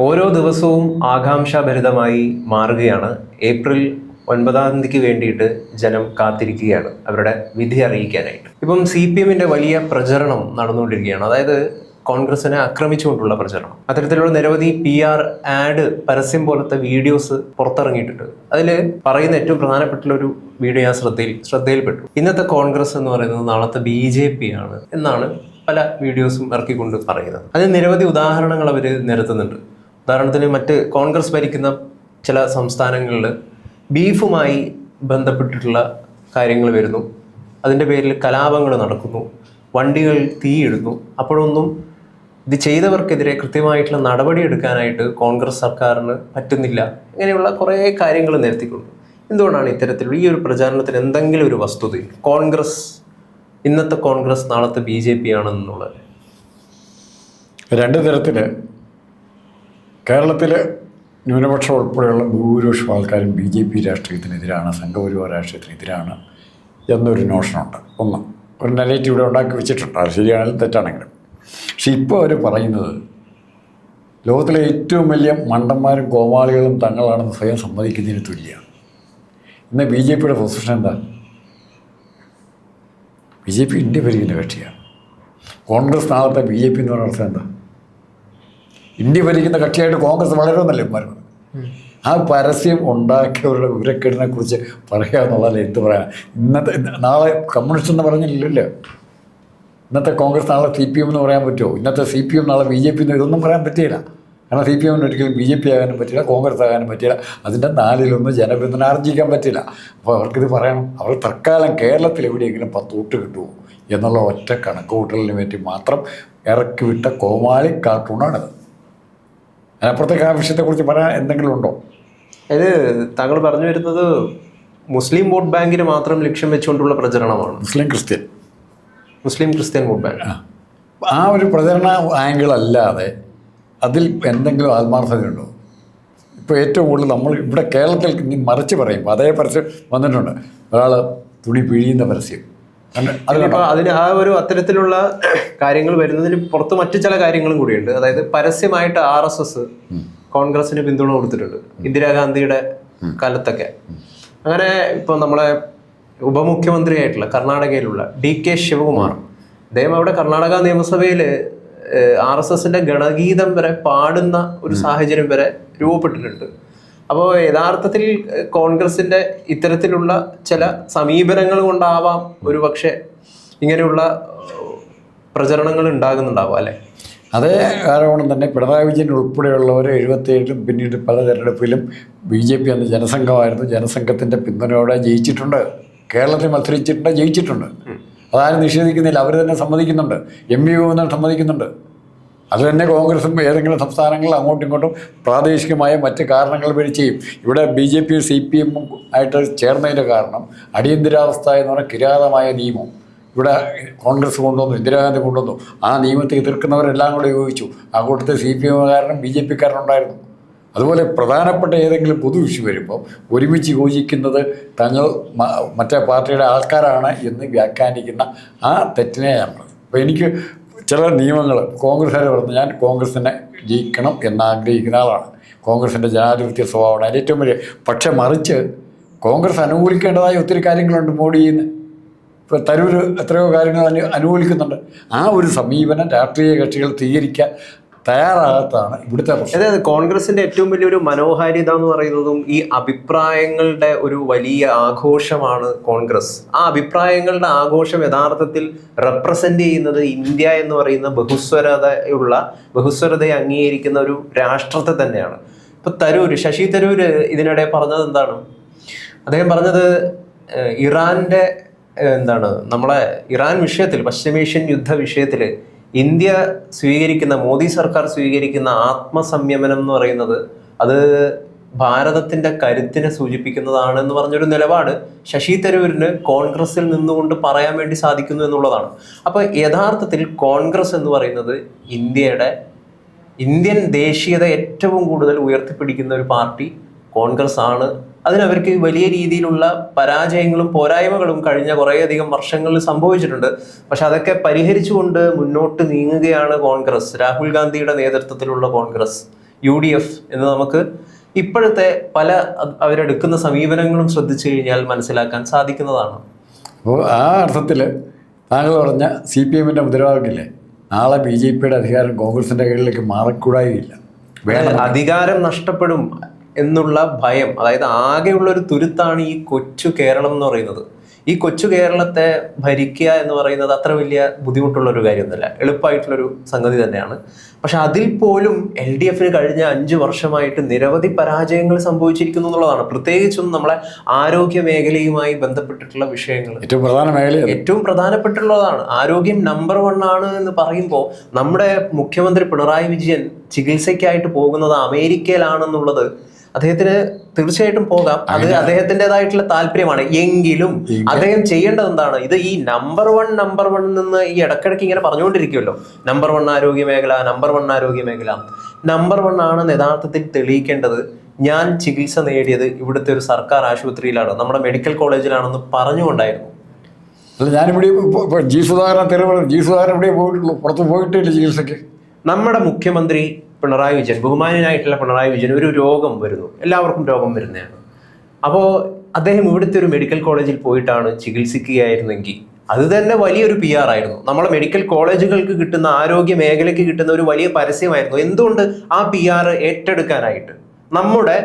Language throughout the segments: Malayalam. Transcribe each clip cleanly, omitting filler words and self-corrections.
ഓരോ ദിവസവും ആകാംക്ഷാഭരിതമായി മാറുകയാണ്. ഏപ്രിൽ 9-ാം തീയതിക്ക് വേണ്ടിയിട്ട് ജനം കാത്തിരിക്കുകയാണ് അവരുടെ വിധി അറിയിക്കാനായിട്ട്. ഇപ്പം CPM-ന്റെ വലിയ പ്രചരണം നടന്നുകൊണ്ടിരിക്കുകയാണ്. അതായത് കോൺഗ്രസിനെ ആക്രമിച്ചുകൊണ്ടുള്ള പ്രചരണം. അത്തരത്തിലുള്ള നിരവധി PR ആഡ് പരസ്യം പോലത്തെ വീഡിയോസ് പുറത്തിറങ്ങിയിട്ടുണ്ട്. അതിൽ പറയുന്ന ഏറ്റവും പ്രധാനപ്പെട്ട ഒരു വീഡിയോ ഞാൻ ശ്രദ്ധയിൽപ്പെട്ടു. ഇന്നത്തെ കോൺഗ്രസ് എന്ന് പറയുന്നത് നാളത്തെ BJP ആണ് എന്നാണ് പല വീഡിയോസും ഇറക്കിക്കൊണ്ട് പറയുന്നത്. അതിന് നിരവധി ഉദാഹരണങ്ങൾ അവർ നിരത്തുന്നുണ്ട്. ഉദാഹരണത്തിന് മറ്റ് കോൺഗ്രസ് ഭരിക്കുന്ന ചില സംസ്ഥാനങ്ങളിൽ ബീഫുമായി ബന്ധപ്പെട്ടിട്ടുള്ള കാര്യങ്ങൾ വരുന്നു. അതിൻ്റെ പേരിൽ കലാപങ്ങൾ നടക്കുന്നു, വണ്ടികൾ തീയിടുന്നു. അപ്പോഴൊന്നും ഇത് ചെയ്തവർക്കെതിരെ കൃത്യമായിട്ടുള്ള നടപടി എടുക്കാനായിട്ട് കോൺഗ്രസ് സർക്കാരിന് പറ്റുന്നില്ല. ഇങ്ങനെയുള്ള കുറേ കാര്യങ്ങൾ നിരത്തിക്കൊണ്ട് എന്തുകൊണ്ടാണ് ഇത്തരത്തിലുള്ള ഈ ഒരു പ്രചാരണത്തിന് എന്തെങ്കിലും ഒരു വസ്തുത? കോൺഗ്രസ് ഇന്നത്തെ കോൺഗ്രസ് നാളത്തെ BJP ആണെന്നുള്ളത് രണ്ട് തരത്തിൽ കേരളത്തിൽ ന്യൂനപക്ഷം ഉൾപ്പെടെയുള്ള ഭൂരിപക്ഷം ആൾക്കാരും BJP രാഷ്ട്രീയത്തിനെതിരാണ്, സംഘപരിവാർ രാഷ്ട്രീയത്തിനെതിരാണ് എന്നൊരു നോഷനുണ്ട്. ഒന്ന് ഒരു നെഗറ്റീവ് ഇവിടെ ഉണ്ടാക്കി വെച്ചിട്ടുണ്ട്. അത് ശരിയാണെങ്കിലും തെറ്റാണെങ്കിലും. പക്ഷെ ഇപ്പോൾ അവർ പറയുന്നത് ലോകത്തിലെ ഏറ്റവും വലിയ മണ്ടന്മാരും കോമാളികളും തങ്ങളാണെന്ന് സ്വയം സമ്മതിക്കുന്നതിന് തുല്യമാണ്. ഇന്ന് BJPയുടെ പൊസിഷൻ എന്താ? BJP ഇന്ത്യ ഭരിക്കുന്ന കക്ഷിയാണ്. കോൺഗ്രസ് നാളത്തെ BJP എന്ന് പറയുന്ന അർത്ഥം എന്താ? ഇന്ത്യ ഭരിക്കുന്ന കക്ഷിയായിട്ട് കോൺഗ്രസ് വളരുമെന്നല്ലേ പറയുന്നത്. ആ പരസ്യം ഉണ്ടാക്കിയവരുടെ വിവരക്കേടിനെ കുറിച്ച് പറയുക എന്നുള്ളതല്ല എന്ത് പറയാൻ. നാളെ കമ്മ്യൂണിസ്റ്റ് എന്ന് പറഞ്ഞില്ലല്ലോ. ഇന്നത്തെ കോൺഗ്രസ് നാളെ CPM എന്ന് പറയാൻ പറ്റുമോ? ഇന്നത്തെ CPM നാളെ BJP എന്ന് ഇതൊന്നും പറയാൻ പറ്റിയില്ല. കാരണം CPM ഒരിക്കലും BJP ആകാനും പറ്റില്ല, കോൺഗ്രസ് ആകാനും പറ്റില്ല. അതിൻ്റെ 4-1 ജനപിന്തുണ ആർജിക്കാൻ പറ്റില്ല. അപ്പോൾ അവർക്കിത് പറയണം. അവർ തൽക്കാലം കേരളത്തിൽ എവിടെയെങ്കിലും 10 വോട്ട് കിട്ടുമോ എന്നുള്ള ഒറ്റ കണക്കുകൂട്ടലിന് വേണ്ടി മാത്രം ഇറക്കി വിട്ട കോമാളി കാർട്ടൂണാണിത്. അതിനപ്പുറത്തേക്ക് ആ വിഷയത്തെക്കുറിച്ച് പറയാൻ എന്തെങ്കിലും ഉണ്ടോ? ഇത് താങ്കൾ പറഞ്ഞു വരുന്നത് മുസ്ലിം വോട്ട് ബാങ്കിന് മാത്രം ലക്ഷ്യം വെച്ചുകൊണ്ടുള്ള പ്രചരണമാണ്. മുസ്ലിം ക്രിസ്ത്യൻ വോട്ട് ബാങ്ക് ആ ഒരു പ്രചരണ ആംഗിൾ അല്ലാതെ അതിൽ എന്തെങ്കിലും ആത്മാർത്ഥതയുണ്ടോ? ഇപ്പോൾ ഏറ്റവും കൂടുതൽ നമ്മൾ ഇവിടെ കേരളത്തിൽ മറിച്ച് പറയുമ്പോൾ അതേ പരസ്യം വന്നിട്ടുണ്ട്. ഒരാൾ തുണി പിഴിയുന്ന പരസ്യം. അതിന് ആ ഒരു അത്തരത്തിലുള്ള കാര്യങ്ങൾ വരുന്നതിന് പുറത്ത് മറ്റു ചില കാര്യങ്ങളും കൂടിയുണ്ട്. അതായത് പരസ്യമായിട്ട് RSS കോൺഗ്രസിന് പിന്തുണ കൊടുത്തിട്ടുണ്ട് ഇന്ദിരാഗാന്ധിയുടെ കാലത്തൊക്കെ. അങ്ങനെ ഇപ്പോൾ നമ്മളെ ഉപമുഖ്യമന്ത്രിയായിട്ടുള്ള കർണാടകയിലുള്ള DK ശിവകുമാർ, അദ്ദേഹം അവിടെ കർണാടക നിയമസഭയിൽ RSSന്റെ ഗണഗീതം വരെ പാടുന്ന ഒരു സാഹചര്യം വരെ രൂപപ്പെട്ടിട്ടുണ്ട്. അപ്പോൾ യഥാർത്ഥത്തിൽ കോൺഗ്രസിന്റെ ഇത്തരത്തിലുള്ള ചില സമീപനങ്ങൾ കൊണ്ടാവാം ഒരു പക്ഷേ ഇങ്ങനെയുള്ള പ്രചരണങ്ങൾ ഉണ്ടാകുന്നുണ്ടാവാം അല്ലേ? അതേ കാരണം തന്നെ പിണറായി വിജയൻ ഉൾപ്പെടെയുള്ളവർ 77-ലും പിന്നീട് പല തെരഞ്ഞെടുപ്പിലും BJP അന്ന് ജനസംഘമായിരുന്നു. ജനസംഘത്തിൻ്റെ പിന്തുണയോടെ ജയിച്ചിട്ടുണ്ട്. കേരളത്തിൽ മത്സരിച്ചിട്ടുണ്ട്, ജയിച്ചിട്ടുണ്ട്. അതാരും നിഷേധിക്കുന്നില്ല. അവർ തന്നെ സമ്മതിക്കുന്നുണ്ട്. MP ഗോവിന്ദൻ സമ്മതിക്കുന്നുണ്ട്. അത് തന്നെ കോൺഗ്രസും ഏതെങ്കിലും സംസ്ഥാനങ്ങളിൽ അങ്ങോട്ടും ഇങ്ങോട്ടും പ്രാദേശികമായ മറ്റ് കാരണങ്ങൾ വഴി ചെയ്യും. ഇവിടെ BJP CPM ആയിട്ട് ചേർന്നതിൻ്റെ കാരണം അടിയന്തരാവസ്ഥ എന്ന് പറഞ്ഞാൽ കിരാതമായ നിയമം ഇവിടെ കോൺഗ്രസ് കൊണ്ടുവന്നു, ഇന്ദിരാഗാന്ധി കൊണ്ടുവന്നു. ആ നിയമത്തെ എതിർക്കുന്നവരെല്ലാം കൂടെ യോജിച്ചു. ആ കൂട്ടത്തിൽ CPM കാരനും BJP കാരനുണ്ടായിരുന്നു. അതുപോലെ പ്രധാനപ്പെട്ട ഏതെങ്കിലും പൊതു ഇഷ്യൂ വരുമ്പോൾ ഒരുമിച്ച് യോജിക്കുന്നത് തങ്ങൾ മറ്റേ പാർട്ടിയുടെ ആൾക്കാരാണ് എന്ന് വ്യാഖ്യാനിക്കുന്ന ആ തെറ്റിനെ ഞാൻ പറഞ്ഞു. അപ്പോൾ എനിക്ക് ചില നിയമങ്ങൾ കോൺഗ്രസ്സുകാർ പറഞ്ഞു, ഞാൻ കോൺഗ്രസിനെ ജയിക്കണം എന്നാഗ്രഹിക്കുന്ന ആളാണ്. കോൺഗ്രസിൻ്റെ ജനാധിപത്യ സ്വഭാവമാണ് അതിൻ്റെ ഏറ്റവും വലിയ. പക്ഷെ മറിച്ച് കോൺഗ്രസ് അനുകൂലിക്കേണ്ടതായ ഒത്തിരി കാര്യങ്ങളുണ്ട്. മോഡിയിൽ ഇപ്പോൾ തരൂർ എത്രയോ കാര്യങ്ങൾ അനുകൂലിക്കുന്നുണ്ട്. ആ ഒരു സമീപനം രാഷ്ട്രീയ കക്ഷികൾ സ്വീകരിക്കാൻ തയ്യാറാകത്താണ് ഇവിടുത്തെ പ്രശ്നം. അതായത് കോൺഗ്രസിന്റെ ഏറ്റവും വലിയൊരു മനോഹാരിത എന്ന് പറയുന്നതും ഈ അഭിപ്രായങ്ങളുടെ ഒരു വലിയ ആഘോഷമാണ് കോൺഗ്രസ്. ആ അഭിപ്രായങ്ങളുടെ ആഘോഷം യഥാർത്ഥത്തിൽ റെപ്രസെന്റ് ചെയ്യുന്നത് ഇന്ത്യ എന്ന് പറയുന്ന ബഹുസ്വരതയെ അംഗീകരിക്കുന്ന ഒരു രാഷ്ട്രത്തെ തന്നെയാണ്. ഇപ്പൊ ശശി തരൂർ ഇതിനിടെ പറഞ്ഞത് എന്താണ്? അദ്ദേഹം പറഞ്ഞത് ഇറാന്റെ നമ്മളെ ഇറാൻ വിഷയത്തിൽ, പശ്ചിമേഷ്യൻ യുദ്ധ വിഷയത്തിൽ ഇന്ത്യ സ്വീകരിക്കുന്ന, മോദി സർക്കാർ സ്വീകരിക്കുന്ന ആത്മസംയമനം എന്ന് പറയുന്നത് അത് ഭാരതത്തിന്റെ കരുത്തിനെ സൂചിപ്പിക്കുന്നതാണെന്ന് പറഞ്ഞൊരു നിലപാട് ശശി തരൂരിന് കോൺഗ്രസിൽ നിന്നുകൊണ്ട് പറയാൻ വേണ്ടി സാധിക്കുന്നു എന്നുള്ളതാണ്. അപ്പൊ യഥാർത്ഥത്തിൽ കോൺഗ്രസ് എന്ന് പറയുന്നത് ഇന്ത്യൻ ദേശീയത ഏറ്റവും കൂടുതൽ ഉയർത്തിപ്പിടിക്കുന്ന ഒരു പാർട്ടി കോൺഗ്രസ് ആണ്. അതിനവർക്ക് വലിയ രീതിയിലുള്ള പരാജയങ്ങളും പോരായ്മകളും കഴിഞ്ഞ കുറേയധികം വർഷങ്ങളിൽ സംഭവിച്ചിട്ടുണ്ട്. പക്ഷെ അതൊക്കെ പരിഹരിച്ചുകൊണ്ട് മുന്നോട്ട് നീങ്ങുകയാണ് കോൺഗ്രസ്, രാഹുൽ ഗാന്ധിയുടെ നേതൃത്വത്തിലുള്ള കോൺഗ്രസ്. UDF എന്ന് നമുക്ക് ഇപ്പോഴത്തെ പല അവരെടുക്കുന്ന സമീപനങ്ങളും ശ്രദ്ധിച്ചു കഴിഞ്ഞാൽ മനസ്സിലാക്കാൻ സാധിക്കുന്നതാണ്. അപ്പോൾ ആ അർത്ഥത്തിൽ താങ്കൾ പറഞ്ഞ CPM-ൻ്റെ മുദ്രാവാക്യമില്ലേ, നാളെ BJP-യുടെ അധികാരം കോൺഗ്രസിൻ്റെ കീഴിലേക്ക് മാറക്കൂടായില്ല, അധികാരം നഷ്ടപ്പെടും എന്നുള്ള ഭയം, അതായത് ആകെയുള്ളൊരു തുരുത്താണ് ഈ കൊച്ചു കേരളം എന്ന് പറയുന്നത്. ഈ കൊച്ചു കേരളത്തെ ഭരിക്കുക എന്ന് പറയുന്നത് അത്ര വലിയ ബുദ്ധിമുട്ടുള്ളൊരു കാര്യമൊന്നുമല്ല, എളുപ്പമായിട്ടുള്ളൊരു സംഗതി തന്നെയാണ്. പക്ഷെ അതിൽ പോലും LDF-ന് കഴിഞ്ഞ 5 വർഷമായിട്ട് നിരവധി പരാജയങ്ങൾ സംഭവിച്ചിരിക്കുന്നു എന്നുള്ളതാണ്. പ്രത്യേകിച്ചും നമ്മളെ ആരോഗ്യ മേഖലയുമായി ബന്ധപ്പെട്ടിട്ടുള്ള വിഷയങ്ങൾ ഏറ്റവും പ്രധാനപ്പെട്ടുള്ളതാണ്. ആരോഗ്യം നമ്പർ 1 ആണ് എന്ന് പറയുമ്പോൾ നമ്മുടെ മുഖ്യമന്ത്രി പിണറായി വിജയൻ ചികിത്സയ്ക്കായിട്ട് പോകുന്നത് അമേരിക്കയിലാണെന്നുള്ളത് അദ്ദേഹത്തിന് തീർച്ചയായിട്ടും പോകാം, അത് അദ്ദേഹത്തിൻ്റെതായിട്ടുള്ള താല്പര്യമാണ്. എങ്കിലും അദ്ദേഹം ചെയ്യേണ്ടത് എന്താണ്? ഇത് ഈ നമ്പർ വൺ നിന്ന് ഈ ഇടക്കിടയ്ക്ക് ഇങ്ങനെ പറഞ്ഞുകൊണ്ടിരിക്കുമല്ലോ, നമ്പർ 1 ആരോഗ്യ മേഖല, നമ്പർ 1 ആരോഗ്യ മേഖല. നമ്പർ 1 ആണെന്ന് യഥാർത്ഥത്തിൽ തെളിയിക്കേണ്ടത് ഞാൻ ചികിത്സ നേടിയത് ഇവിടുത്തെ ഒരു സർക്കാർ ആശുപത്രിയിലാണ്, നമ്മുടെ മെഡിക്കൽ കോളേജിലാണെന്ന് പറഞ്ഞുകൊണ്ടായിരുന്നു. അല്ല, ഞാനിവിടെ ജി സുധാകരൻ ഇവിടെ പോയിട്ടുള്ളൂ, പുറത്ത് പോയിട്ടില്ല ചികിത്സയ്ക്ക്. നമ്മുടെ മുഖ്യമന്ത്രി പിണറായി വിജയൻ, ബഹുമാനായിട്ടുള്ള പിണറായി വിജയൻ, ഒരു രോഗം വരുന്നു, എല്ലാവർക്കും രോഗം വരുന്നതാണ്. അപ്പോൾ അദ്ദേഹം ഇവിടുത്തെ ഒരു മെഡിക്കൽ കോളേജിൽ പോയിട്ടാണ് ചികിത്സിക്കുകയായിരുന്നെങ്കിൽ അത് തന്നെ വലിയൊരു PR ആയിരുന്നു. നമ്മളെ മെഡിക്കൽ കോളേജുകൾക്ക് കിട്ടുന്ന, ആരോഗ്യ മേഖലയ്ക്ക് കിട്ടുന്ന ഒരു വലിയ പരസ്യമായിരുന്നു. എന്തുകൊണ്ട് ആ PR ഏറ്റെടുക്കാനായിട്ട് നമ്മുടെ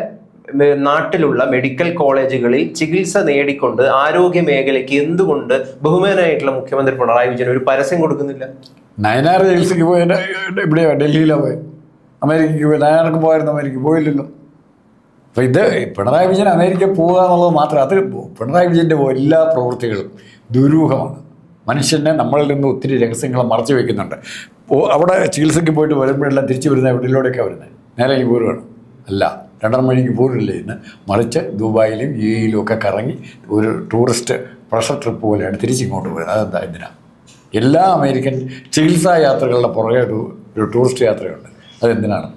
നാട്ടിലുള്ള മെഡിക്കൽ കോളേജുകളിൽ ചികിത്സ നേടിക്കൊണ്ട് ആരോഗ്യ മേഖലയ്ക്ക് എന്തുകൊണ്ട് ബഹുമാനായിട്ടുള്ള മുഖ്യമന്ത്രി പിണറായി വിജയൻ ഒരു പരസ്യം കൊടുക്കുന്നില്ല? നയനാർ ചികിത്സയ്ക്ക് പോയി ഇവിടെയോ ഡൽഹിയിലാണ് പോയത്, അമേരിക്കയ്ക്ക് പോയി. നയനാർക്ക് പോയിരുന്നു, അമേരിക്ക പോയില്ലല്ലോ. അപ്പോൾ ഇത് പിണറായി വിജയൻ അമേരിക്ക പോകുക എന്നുള്ളത് മാത്രം, അത് പിണറായി വിജയൻ്റെ എല്ലാ പ്രവൃത്തികളും ദുരൂഹമാണ്. മനുഷ്യനെ നമ്മളിൽ നിന്ന് ഒത്തിരി രഹസ്യങ്ങൾ മറച്ചു വയ്ക്കുന്നുണ്ട്. അവിടെ ചികിത്സയ്ക്ക് പോയിട്ട് വരുമ്പോഴെല്ലാം തിരിച്ചു വരുന്ന എവിടെയിലൂടെയൊക്കെയാണ് വരുന്നത്, നേരെ ഈ പോരുകയാണ്. അല്ല, 2.5 മണിക്ക് പോരില്ലേ ഇന്ന്, മറിച്ച് ദുബായിലും UAE-യിലും ഒക്കെ കറങ്ങി ഒരു ടൂറിസ്റ്റ് പ്രഷർ ട്രിപ്പ് പോലെയാണ് തിരിച്ചിങ്ങോട്ട് വരുന്നത്. അതെന്താ, എന്തിനാ? എല്ലാ അമേരിക്കൻ ചികിത്സാ യാത്രകളുടെ പുറകെ ഒരു ടൂറിസ്റ്റ് യാത്രയുണ്ട്. അതെന്തിനാണ്?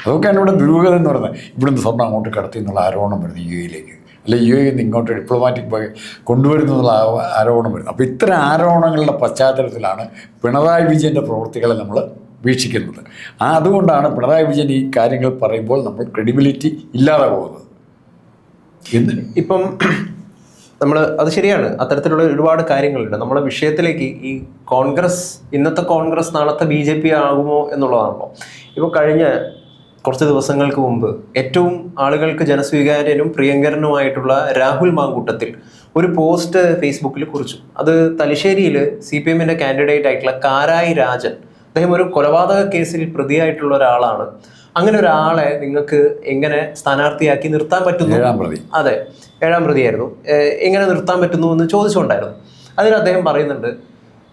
അതൊക്കെയാണ് ഇവിടെ ദുരൂഹത എന്ന് പറയുന്നത്. ഇവിടുന്ന് സ്വർണ്ണം അങ്ങോട്ട് കടത്തി എന്നുള്ള ആരോപണം വരുന്നത് UAE-യിലേക്ക്, അല്ലെ UAE-യിൽ നിന്ന് ഇങ്ങോട്ട് ഡിപ്ലോമാറ്റിക് വഴി കൊണ്ടുവരുന്നുള്ള ആരോപണം വരുന്നത്. അപ്പോൾ ഇത്തരം ആരോപണങ്ങളുടെ പശ്ചാത്തലത്തിലാണ് പിണറായി വിജയൻ്റെ പ്രവൃത്തികളെ നമ്മൾ വീക്ഷിക്കുന്നത്. അതുകൊണ്ടാണ് പിണറായി വിജയൻ ഈ കാര്യങ്ങൾ പറയുമ്പോൾ നമ്മൾ ക്രെഡിബിലിറ്റി ഇല്ലാതെ പോകുന്നത്. ഇപ്പം നമ്മൾ അത് ശരിയാണ്, അത്തരത്തിലുള്ള ഒരുപാട് കാര്യങ്ങളുണ്ട്. നമ്മളെ വിഷയത്തിലേക്ക് ഈ കോൺഗ്രസ്, ഇന്നത്തെ കോൺഗ്രസ് നാളത്തെ BJP ആകുമോ എന്നുള്ളതാണല്ലോ. ഇപ്പോൾ കഴിഞ്ഞ കുറച്ച് ദിവസങ്ങൾക്ക് മുമ്പ് ഏറ്റവും ആളുകൾക്ക് ജനസ്വീകാര്യനും പ്രിയങ്കരനുമായിട്ടുള്ള രാഹുൽ മാങ്കൂട്ടത്തിൽ ഒരു പോസ്റ്റ് ഫേസ്ബുക്കിൽ കുറിച്ചു. അത് തലശ്ശേരിയിൽ CPM-ൻ്റെ കാൻഡിഡേറ്റ് ആയിട്ടുള്ള കാരായി രാജൻ, അദ്ദേഹം ഒരു കൊലപാതക കേസിൽ പ്രതിയായിട്ടുള്ള ഒരാളാണ്. അങ്ങനെ ഒരാളെ നിങ്ങൾക്ക് എങ്ങനെ സ്ഥാനാർത്ഥിയാക്കി നിർത്താൻ പറ്റുന്നു? 7ാം പ്രതി. അതെ, 7ാം പ്രതിയായിരുന്നു. എങ്ങനെ നിർത്താൻ പറ്റുന്നു എന്ന് ചോദിച്ചുകൊണ്ടായിരുന്നു. അതിന് അദ്ദേഹം പറയുന്നുണ്ട്,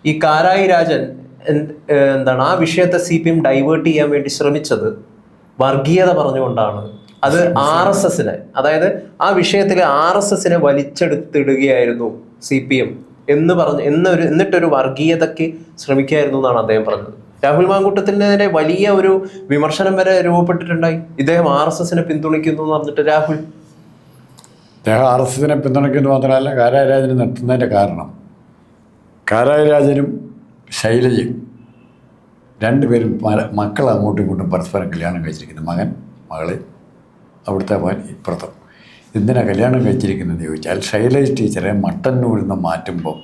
ഈ കാരായി രാജൻ എന്താണ് ആ വിഷയത്തെ CPM ഡൈവേർട്ട് ചെയ്യാൻ വേണ്ടി ശ്രമിച്ചത് വർഗീയത പറഞ്ഞുകൊണ്ടാണ്. അത് RSS-നെ, അതായത് ആ വിഷയത്തിൽ RSS-നെ വലിച്ചെടുത്തിടുകയായിരുന്നു CPM എന്ന് പറഞ്ഞു, എന്നിട്ടൊരു വർഗീയതയ്ക്ക് ശ്രമിക്കുകയായിരുന്നു എന്നാണ് അദ്ദേഹം പറഞ്ഞത്. രാഹുൽ മാങ്കൂട്ടത്തിനെതിരെ വലിയ ഒരു വിമർശനം വരെ രൂപപ്പെട്ടിട്ടുണ്ടായി. ഇദ്ദേഹം RSS-നെ പിന്തുണയ്ക്കുന്നു എന്ന് പറഞ്ഞിട്ട് രാഹുൽ RSS-നെ പിന്തുണയ്ക്കുന്നു മാത്രമല്ല, കാരായി രാജനെ നിർത്തുന്നതിൻ്റെ കാരണം കാരായി രാജനും ശൈലജയും രണ്ടുപേരും മക്കൾ അങ്ങോട്ടും ഇങ്ങോട്ടും പരസ്പരം കല്യാണം കഴിച്ചിരിക്കുന്നു. മകൻ മകളെ, അവിടുത്തെ മകൻ ഇപ്പുറത്തും. എന്തിനാണ് കല്യാണം കഴിച്ചിരിക്കുന്നത് ചോദിച്ചാൽ, ശൈലജ ടീച്ചറെ മട്ടന്നൂരിൽ നിന്ന് മാറ്റുമ്പോൾ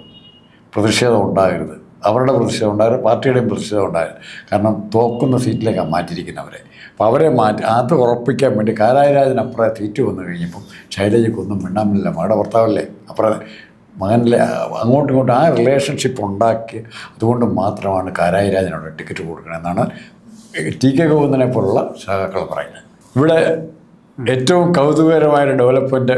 പ്രതിഷേധം ഉണ്ടാകരുത്, അവരുടെ പ്രതിഷേധം ഉണ്ടാകരുത്, പാർട്ടിയുടെയും പ്രതിഷേധം ഉണ്ടാകരുത്. കാരണം തോക്കുന്ന സീറ്റിലേക്കാണ് മാറ്റിയിരിക്കുന്നവരെ. അപ്പോൾ അവരെ അത് ഉറപ്പിക്കാൻ വേണ്ടി കാരായി രാജൻ അപ്പുറം സീറ്റ് വന്നു കഴിഞ്ഞപ്പം ശൈലജയ്ക്കൊന്നും മിണ്ടാമില്ല, മകളുടെ ഭർത്താവല്ലേ, അപ്പുറം മകനിലെ അങ്ങോട്ടും ഇങ്ങോട്ടും ആ റിലേഷൻഷിപ്പ് ഉണ്ടാക്കി. അതുകൊണ്ട് മാത്രമാണ് കാരായി രാജനോട് ടിക്കറ്റ് കൊടുക്കണമെന്നാണ് TK ഗോവിന്ദനെ പോലുള്ള സഹാക്കൾ പറയുന്നത്. ഇവിടെ ഏറ്റവും കൗതുകകരമായൊരു ഡെവലപ്മെൻറ്റ്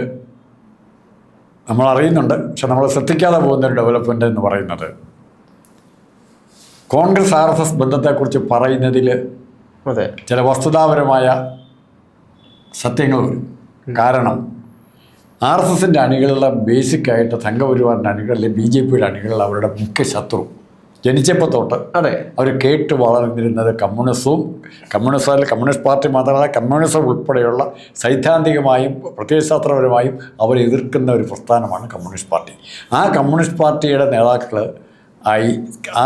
നമ്മൾ അറിയുന്നുണ്ട്, പക്ഷെ നമ്മൾ ശ്രദ്ധിക്കാതെ പോകുന്നൊരു ഡെവലപ്മെൻ്റ് എന്ന് പറയുന്നത്, കോൺഗ്രസ് RSS ബന്ധത്തെക്കുറിച്ച് പറയുന്നതിൽ ചില വസ്തുതാപരമായ സത്യങ്ങൾ വരും. കാരണം RSS-ൻ്റെ അണികളുടെ ബേസിക്കായിട്ട് സംഘപരിവാറിൻ്റെ അണികളിലെ BJP-യുടെ അണികളിൽ അവരുടെ മുഖ്യ ശത്രു ജനിച്ചപ്പോൾ തൊട്ട് അവർ കേട്ട് വളർന്നിരുന്നത് കമ്മ്യൂണിസ്റ്റ് പാർട്ടി മാത്രമല്ല കമ്മ്യൂണിസം ഉൾപ്പെടെയുള്ള സൈദ്ധാന്തികമായും പ്രത്യയശാസ്ത്രപരമായും അവർ എതിർക്കുന്ന ഒരു പ്രസ്ഥാനമാണ് കമ്മ്യൂണിസ്റ്റ് പാർട്ടി. ആ കമ്മ്യൂണിസ്റ്റ് പാർട്ടിയുടെ നേതാക്കൾ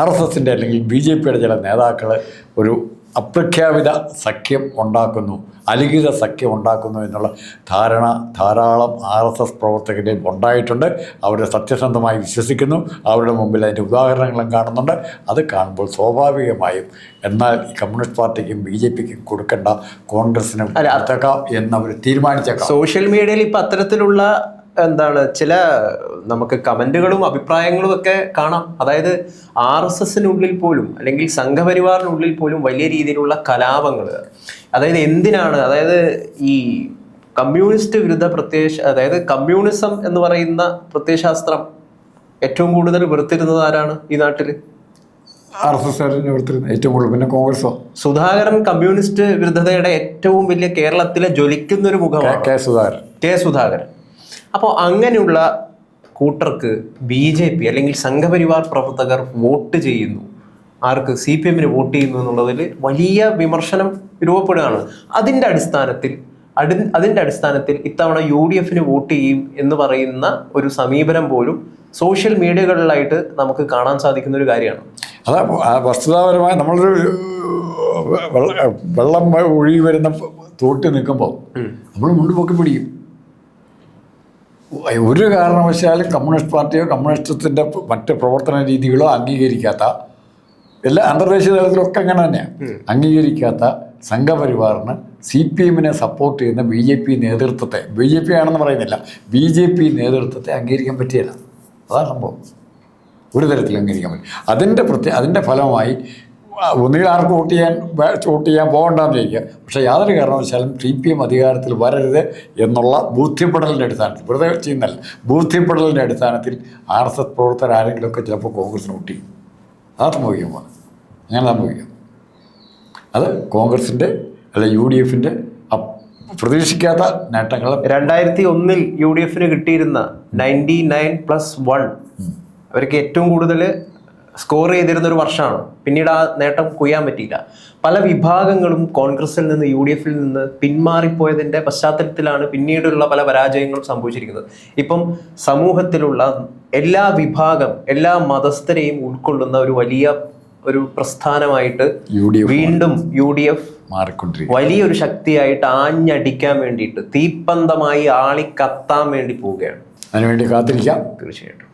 RSS-ൻ്റെ അല്ലെങ്കിൽ BJP-യുടെ ചില നേതാക്കൾ ഒരു അപ്രഖ്യാപിത സഖ്യം ഉണ്ടാക്കുന്നു, അലിഖിത സഖ്യം ഉണ്ടാക്കുന്നു എന്നുള്ള ധാരണ ധാരാളം RSS പ്രവർത്തകരെയും ഉണ്ടായിട്ടുണ്ട്. അവർ സത്യസന്ധമായി വിശ്വസിക്കുന്നു. അവരുടെ മുമ്പിൽ അതിൻ്റെ ഉദാഹരണങ്ങളും കാണുന്നുണ്ട്. അത് കാണുമ്പോൾ സ്വാഭാവികമായും എന്നാൽ ഈ കമ്മ്യൂണിസ്റ്റ് പാർട്ടിക്കും BJPക്കും കൊടുക്കേണ്ട കോൺഗ്രസിനും കൊടുത്തേക്കാം എന്നവർ തീരുമാനിച്ചേക്കാം. സോഷ്യൽ മീഡിയയിൽ ഇപ്പം അത്തരത്തിലുള്ള ചില നമുക്ക് കമന്റുകളും അഭിപ്രായങ്ങളും ഒക്കെ കാണാം. അതായത് RSSനുള്ളിൽ പോലും അല്ലെങ്കിൽ സംഘപരിവാറിനുള്ളിൽ പോലും വലിയ രീതിയിലുള്ള കലാപങ്ങൾ. അതായത് എന്തിനാണ്, അതായത് ഈ കമ്മ്യൂണിസ്റ്റ് വിരുദ്ധ അതായത് കമ്മ്യൂണിസം എന്ന് പറയുന്ന പ്രത്യയശാസ്ത്രം ഏറ്റവും കൂടുതൽ വെറുത്തിരുന്നത് ആരാണ് ഈ നാട്ടില്? RSS ഏറ്റവും കൂടുതൽ, പിന്നെ കോൺഗ്രസോ. സുധാകരൻ കമ്മ്യൂണിസ്റ്റ് വിരുദ്ധതയുടെ ഏറ്റവും വലിയ കേരളത്തിലെ ജ്വലിക്കുന്ന ഒരു മുഖമാണ് കെ സുധാകരൻ. അപ്പോൾ അങ്ങനെയുള്ള കൂട്ടർക്ക് BJP അല്ലെങ്കിൽ സംഘപരിവാർ പ്രവർത്തകർ വോട്ട് ചെയ്യുന്നു, ആർക്ക്? CPMന് വോട്ട് ചെയ്യുന്നു എന്നുള്ളതിൽ വലിയ വിമർശനം രൂപപ്പെടുകയാണ്. അതിൻ്റെ അടിസ്ഥാനത്തിൽ ഇത്തവണ UDFന് വോട്ട് ചെയ്യും എന്ന് പറയുന്ന ഒരു സമീപനം പോലും സോഷ്യൽ മീഡിയകളിലായിട്ട് നമുക്ക് കാണാൻ സാധിക്കുന്ന ഒരു കാര്യമാണ്. അതാ വസ്തുതാപരമായി നമ്മളൊരു വെള്ളം ഒഴുകി വരുന്ന തോട്ടി നിൽക്കുമ്പോൾ നമ്മൾ മുണ്ട് പൊക്കി പിടിക്കും. ഒരു കാരണവശാലും കമ്മ്യൂണിസ്റ്റ് പാർട്ടിയോ കമ്മ്യൂണിസ്റ്റത്തിൻ്റെ മറ്റ് പ്രവർത്തന രീതികളോ അംഗീകരിക്കാത്ത, എല്ലാ അന്തർദേശീയ തലത്തിലൊക്കെ അങ്ങനെ തന്നെയാണ്, അംഗീകരിക്കാത്ത സംഘപരിവാറിന് CPMനെ സപ്പോർട്ട് ചെയ്യുന്ന BJP നേതൃത്വത്തെ, BJP ആണെന്ന് പറയുന്നില്ല, BJP നേതൃത്വത്തെ അംഗീകരിക്കാൻ പറ്റിയില്ല. അതാണ് സംഭവം. ഒരു തരത്തിൽ അംഗീകരിക്കാൻ പറ്റും. അതിൻ്റെ ഫലമായി ഒന്നുകിൽ ആർക്ക് വോട്ട് ചെയ്യാൻ പോകണ്ടെന്ന് ചോദിക്കുക. പക്ഷേ യാതൊരു കാരണവശാലും CPM അധികാരത്തിൽ വരരുത് എന്നുള്ള ബോധ്യപ്പെടലിൻ്റെ അടിസ്ഥാനത്തിൽ, വെറുതെ ചെയ്യുന്നല്ല, ബോധ്യപ്പെടലിൻ്റെ അടിസ്ഥാനത്തിൽ RSS പ്രവർത്തകർ ആരെങ്കിലുമൊക്കെ ചിലപ്പോൾ കോൺഗ്രസിന് വോട്ട് ചെയ്യും. അത് സംഭവിക്കാൻ പോകുന്നത്, അങ്ങനെ സംഭവിക്കും. അത് കോൺഗ്രസിൻ്റെ അല്ല UDFൻ്റെ പ്രതീക്ഷിക്കാത്ത നേട്ടങ്ങൾ. 2001 UDFന് കിട്ടിയിരുന്ന 99+1 അവർക്ക് ഏറ്റവും കൂടുതൽ സ്കോർ ചെയ്തിരുന്ന ഒരു വർഷമാണ്. പിന്നീട് ആ നേട്ടം കൊയ്യാൻ പറ്റിയില്ല. പല വിഭാഗങ്ങളും കോൺഗ്രസിൽ നിന്ന് UDFിൽ നിന്ന് പിന്മാറിപ്പോയതിൻ്റെ പശ്ചാത്തലത്തിലാണ് പിന്നീടുള്ള പല പരാജയങ്ങളും സംഭവിച്ചിരിക്കുന്നത്. ഇപ്പം സമൂഹത്തിലുള്ള എല്ലാ മതസ്ഥരെയും ഉൾക്കൊള്ളുന്ന ഒരു വലിയ ഒരു പ്രസ്ഥാനമായിട്ട് വീണ്ടും UDF മാറിക്കൊണ്ടിരിക്കും. വലിയൊരു ശക്തിയായിട്ട് ആഞ്ഞടിക്കാൻ വേണ്ടിയിട്ട്, തീപ്പന്തമായി ആളിക്കത്താൻ വേണ്ടി പോവുകയാണ്. അതിനുവേണ്ടി കാത്തിരിക്കാം. തീർച്ചയായിട്ടും.